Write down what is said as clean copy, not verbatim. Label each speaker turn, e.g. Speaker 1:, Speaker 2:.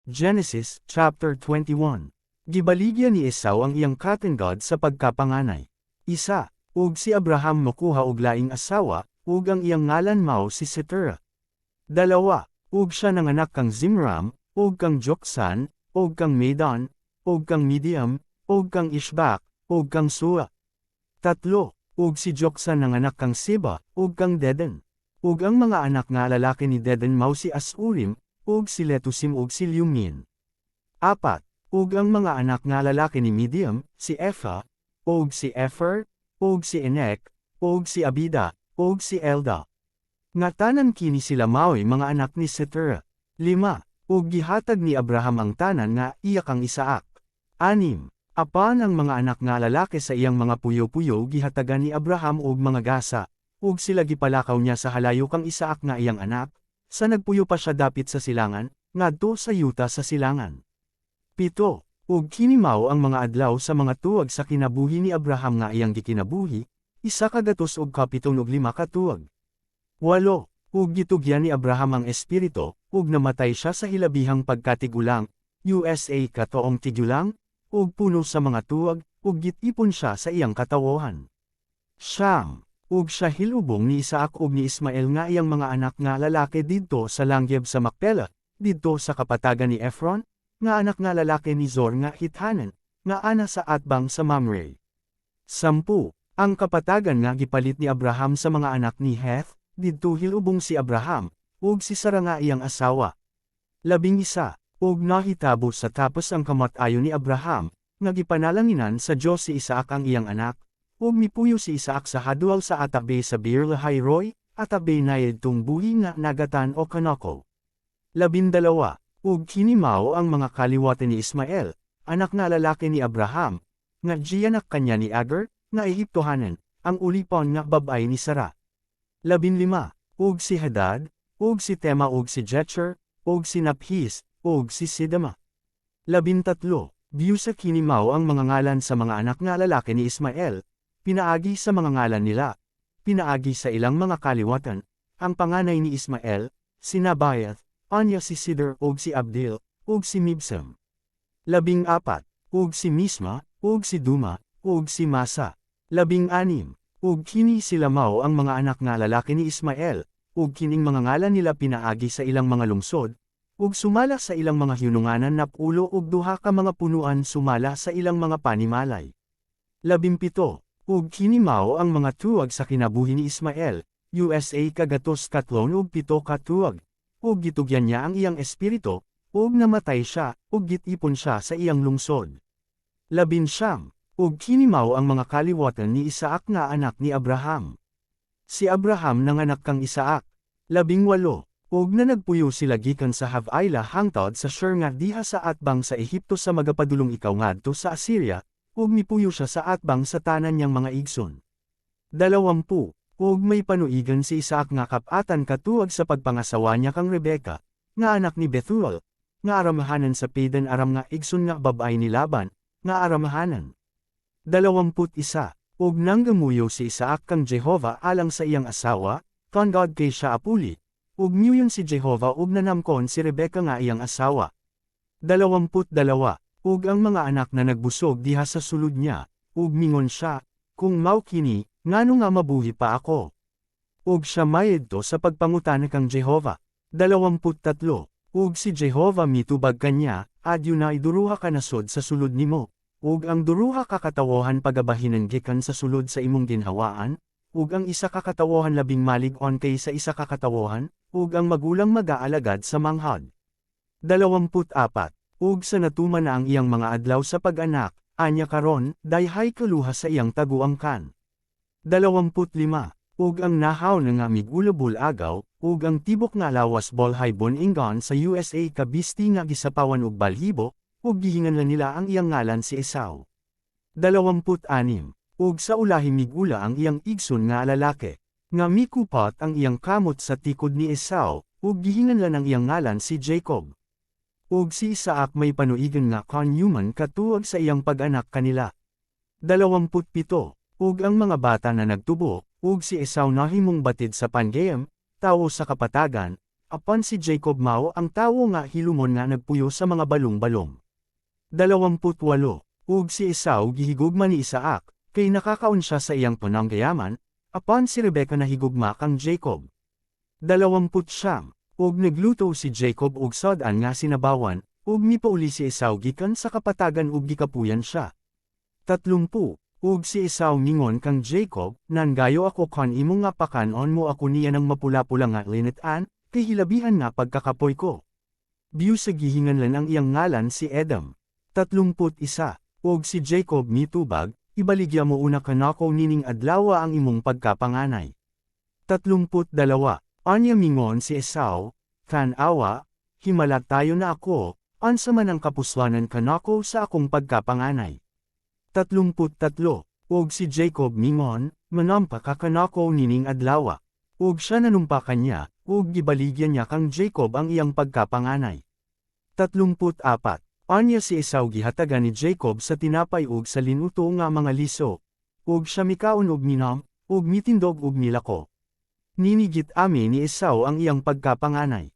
Speaker 1: Genesis, chapter 21. Gibaligya ni Esau ang iyang katengod sa pagkapanganay. Isa, ug si Abraham mokuha og laing asawa, ug ang iyang ngalan mao si Setera. Dalawa, ug siya nanganak kang Zimram, ug kang Joksan, ug kang Medan, ug kang Midiam, ug kang Ishbak, ug kang Sua. Tatlo, ug si Joksan nanganak kang Seba, ug kang Dedan. Ug ang mga anak nga lalaki ni Dedan mao si Asurim, ug si Letusim ug si Lumin. Apat, ug ang mga anak nga lalaki ni Midiam, si Epha, ug si Epher, ug si Enek, ug si Abida, ug si Elda. Nga tanan kini sila mao'y mga anak ni Setera. 5, ug gihatag ni Abraham ang tanan nga iya kang Isaak. 6, apan ang mga anak nga lalaki sa iyang mga puyo-puyo gihatagan ni Abraham og mga gasa, ug sila gipalakaw niya sa halayo kang Isaak nga iyang anak. Sa nagpuyo pa siya dapit sa silangan, ngadto sa yuta sa silangan. 7, ug kini mao ang mga adlaw sa mga tuwag sa kinabuhi ni Abraham nga iyang gikinabuhi, 1:7 ka tuwag. 8, ug gitugyan ni Abraham ang espiritu, ug namatay siya sa hilabihang pagkatigulang, USA katoong tigulang, ug puno sa mga tuwag, ug gitipon siya sa iyang katawohan. Siyam, ug siya hilubong ni Isaak ug ni Ismael nga iyang mga anak nga lalaki didto sa langgeb sa Macpela, didto sa kapatagan ni Ephron, nga anak nga lalaki ni Zor nga Hithanan, nga ana sa atbang sa Mamre. 10, ang kapatagan nga gipalit ni Abraham sa mga anak ni Heth, didto hilubong si Abraham, ug si Sara nga iyang asawa. 11, ug nahitabo sa tapos ang kamatayon ni Abraham, nga gipanalanginan sa Diyos si Isaak ang iyang anak, ug mipuyo si Isaak sa hadwal sa atabe sa Beer Lahai-Roy, atabe na itong buhi nga nagatan o kanako. 12, ug kini mao ang mga kaliwatan ni Ismael, anak nga lalaki ni Abraham, nga giyanak kanya ni Agar, nga Ehiptohanan, ang ulipon nga babay ni Sara. 15, ug si Hadad, ug si Tema ug si Jetcher, ug si Naphis, ug si Sidama. 13, biyu sa kini mao ang mga ngalan sa mga anak nga lalaki ni Ismael, pinaagi sa mga ngalan nila, pinaagi sa ilang mga kaliwatan, ang panganay ni Ismael, si Nabayath, anya si Sidor ug si Abdil, ug si Mibsam. 14, ug si Misma, ug si Duma, ug si Masa. 16, ug kini sila mao ang mga anak nga lalaki ni Ismael, ug kining mga ngalan nila pinaagi sa ilang mga lungsod, ug sumala sa ilang mga hinunganan napulo ug duha ka mga punuan sumala sa ilang mga panimalay. 17, ug kini mao ang mga tuwag sa kinabuhi ni Ismael, USA kagatos katlon ug 7 ka tuwag, ug gitugyan niya ang iyang espiritu, ug namatay siya, ug gitipon siya sa iyang lungsod. 19, ug kini mao ang mga kaliwatan ni Isaak nga anak ni Abraham. Si Abraham nanganak kang Isaak. 18, ug na nagpuyo sila gikan sa Havilah hangtod sa Shur nga diha sa atbang sa Ehipto sa magapadulong ikaw ngadto sa Assyria, ug mipuyo siya sa atbang sa tanan niyang mga igsoon. 20, ug may panuigan si Isaak nga kapatan katuwag sa pagpangasawa niya kang Rebeka, nga anak ni Bethuel, nga aramahanan sa Padan Aram nga igsoon nga babay ni Laban, nga aramahanan. 21, ug nanggamuyo si Isaak kang Jehova alang sa iyang asawa, kan God kay siya apuli, ug miuyon si Jehova ug nanamkon si Rebeka nga iyang asawa. 22, ug ang mga anak na nagbusog diha sa sulod niya, ug mingon siya, kung mao kini, ngano nga mabuhi pa ako? Ug siya mayedto sa pagpangutana kang Jehova. 23, ug si Jehova mitubag kanya, adyo na iduruha ka nasod sa sulod nimo, ug ang duruha kakatawohan pagabahinan gikan sa sulod sa imong ginhawaan, ug ang isa kakatawohan labing malig-on kay sa isa kakatawohan, ug ang magulang mag-aalagad sa manghad. 24, ug sa natuman na ang iyang mga adlaw sa pag-anak, anya karon, dayhay kaluha sa iyang taguangkan. 25, ug ang nahaw na nga migulabul agaw, ug ang tibok nga lawas bolhay bon-ingon sa USA kabisti nga gisapawan og balhibo, ug gihinganlan nila ang iyang ngalan si Esau. 26, ug sa ulahi migula ang iyang igsoon nga lalaki, nga mikupat ang iyang kamot sa tikod ni Esau, ug gihinganlan ang iyang ngalan si Jacob. Ug si Isaak may panuigan nga kanyuman katuwag sa iyang pag-anak kanila. 27, ug ang mga bata na nagtubo, ug si Esau nahimong batid sa Pangayam, tawo sa kapatagan, Apan si Jacob mao ang tawo nga hilumon nga nagpuyo sa mga balong-balong. 28 Ug si Esau gihigugma ni Isaac, kay nakakaon siya sa iyang pananggayaman, apan si Rebekah nahigugma kang Jacob. 29 Ug nagluto si Jacob og sodan nga sinabawan, ug mipauli si Esau gikan sa kapatagan ug gikapuyan siya. 30 Ug si Esau ningon kang Jacob, nangayo ako kan imo nga pakanon mo ako niya ng mapula-pula nga linetan, kay hilabihan nga pagkakapoy ko. Biyu sa gihinganlan ang iyang ngalan si Edom. 31 Ug si Jacob mitubag, ibaligya mo una kanako nining adlaw ang imong pagkapanganay. 32 Anya mingon si Esau, kan-awa, himala tayo na ako, ansa man ang kapuswanan kanako sa akong pagkapanganay. 33 Ug si Jacob mingon, manampa ka kanako nining adlaw. Ug siya nanumpa kanya, ug gibaligyan niya kang Jacob ang iyang pagkapanganay. 34 Anya si Esau gihatagan ni Jacob sa tinapay ug sa linuto nga mga liso. Ug siya mikaon ug minam, ug mitindog ug milako. Ninigit ami ni Esau ang iyang pagkapanganay.